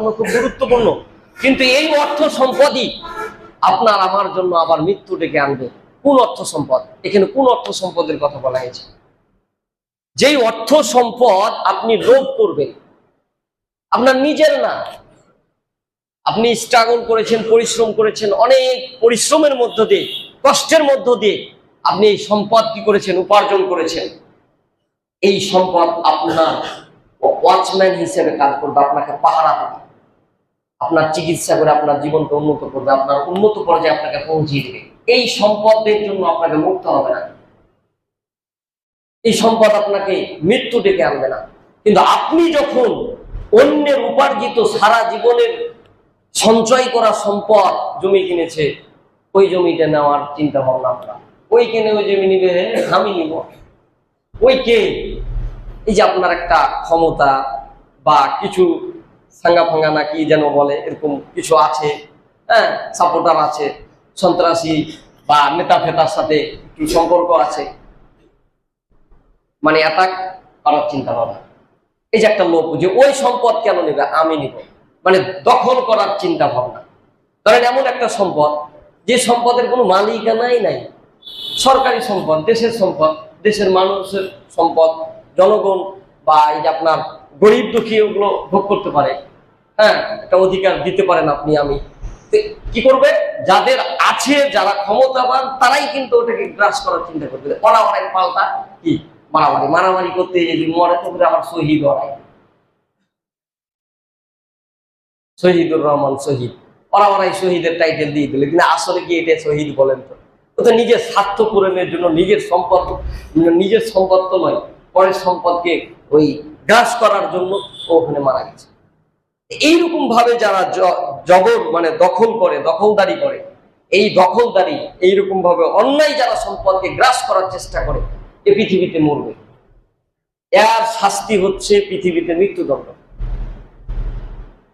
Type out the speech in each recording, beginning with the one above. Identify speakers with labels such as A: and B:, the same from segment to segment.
A: খুব গুরুত্বপূর্ণ, কিন্তু এই অর্থ সম্পদই আপনার আমার জন্য আবার মৃত্যু ডেকে আনবে। কোন অর্থ সম্পদ? এখানে কোন অর্থ সম্পদের কথা বলা হয়েছে? যেই অর্থ সম্পদ আপনি লোভ করবেন, আপনার নিজের না, আপনি স্ট্রাগল করেছেন, পরিশ্রম করেছেন, অনেক পরিশ্রমের মধ্য দিয়ে, কষ্টের মধ্য দিয়ে আপনি এই সম্পদ কি করেছেন? উপার্জন করেছেন। এই সম্পদ আপনার ওয়াচম্যান হিসেবে কাজ করবে, আপনাকে পাহারা দেবে, আপনার চিকিৎসা করে আপনার জীবনকে উন্নত করবে, আপনার উন্নত পর্যায়ে আপনাকে পৌঁছিয়ে দেবে। এই সম্পদের জন্য আপনাকে মুক্ত হবে না, এই সম্পদ আপনাকে মৃত্যু ডেকে আনবে না। কিন্তু আপনি যখন অন্যের উপার্জিত সারা জীবনের সঞ্চয় করা সম্পদ, জমি কিনেছে, ওই জমিটা নেওয়ার চিন্তা ভাবনা আপনার, ওই কিনে ওই জমি নিবে, আমি নিব, ওই কে? এই যে আপনার একটা ক্ষমতা বা কিছু সাঙ্গা ফাঙ্গা না কি যেন বলে, এরকম কিছু আছে, হ্যাঁ, সাপোর্টার আছে, সন্ত্রাসী বা নেতা ফেতার সাথে একটু সম্পর্ক আছে, মানে অ্যাটাক করার চিন্তা ভাবনা। এই যে একটা লোক যে ওই সম্পদ কেন নেবে, আমি নিব, মানে দখল করার চিন্তা ভাবনা। ধরেন এমন একটা সম্পদ, যে সম্পদের কোনো মালিকানাই নাই, সরকারি সম্পদ, দেশের সম্পদ, দেশের মানুষের সম্পদ, জনগণ বা এই যে আপনার গরিব দুঃখী ওগুলো ভোগ করতে পারে, হ্যাঁ, একটা অধিকার দিতে পারেন আপনি আমি। কি করবে? যাদের আছে, যারা ক্ষমতাবান, তারাই কিন্তু ওটাকে গ্রাস করার চিন্তা করবে। পালামারি পাল্টা কি মারামারি, মারামারি করতে যদি মরে তো আমার শহীদ হয়, শহীদুর রহমান শহীদ, পালামারাই শহীদের টাইটেল দিয়ে দিলে, কিন্তু আসলে কি এটা শহীদ বলেন তো? ও তো নিজের স্বার্থ পূরণের জন্য, নিজের সম্পদ তো নয়, পরের সম্পদকে ওই গ্রাস করার জন্য ওখানে মারা গেছে। এইরকম ভাবে যারা জবর মানে দখল করে, দখলদারি করে, এই দখলদারি এইরকম ভাবে অন্যায় যারা সম্পদকে গ্রাস করার চেষ্টা করে, এ পৃথিবীতে মরবে। এর শাস্তি হচ্ছে পৃথিবীতে মৃত্যুদণ্ড,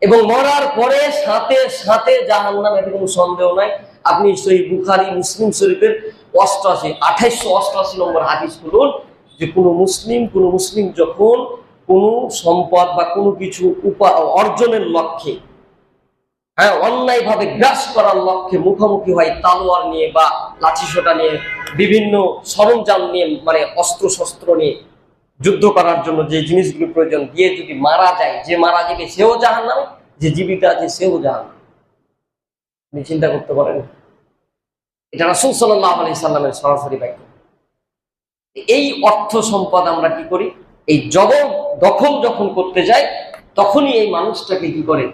A: এবং মরার পরে সাথে সাথে জাহান্নাম, এতে কোনো সন্দেহ নাই। আপনি সহিহ বুখারী, মুসলিম শরীফের 2888 নম্বর হাদিস খুলুন, যে কোনো মুসলিম যখন কোনো সম্পদ বা কোনো কিছু অর্জনের লক্ষ্যে, হ্যাঁ, অন্যায় ভাবে গ্রাস করার লক্ষ্যে মুখোমুখি হয়, তালোয়ার নিয়ে বা লাঠিসোঁটা নিয়ে, বিভিন্ন সরঞ্জাম নিয়ে, মানে অস্ত্র শস্ত্র নিয়ে যুদ্ধ করার জন্য যে জিনিসগুলো প্রয়োজন দিয়ে যদি মারা যায়, যে মারা যাবে সেও জাহান্নামে, যে জীবিত আছে সেও জাহান্নামে। আপনি চিন্তা করতে পারেন, এটা রাসূল সাল্লাল্লাহু আলাইহি সাল্লামের সরাসরি বাক্য। এই অর্থ সম্পদ আমরা কি করি? এই দখল যখন করতে যাই, তখনই এই মানুষটাকে কি করে?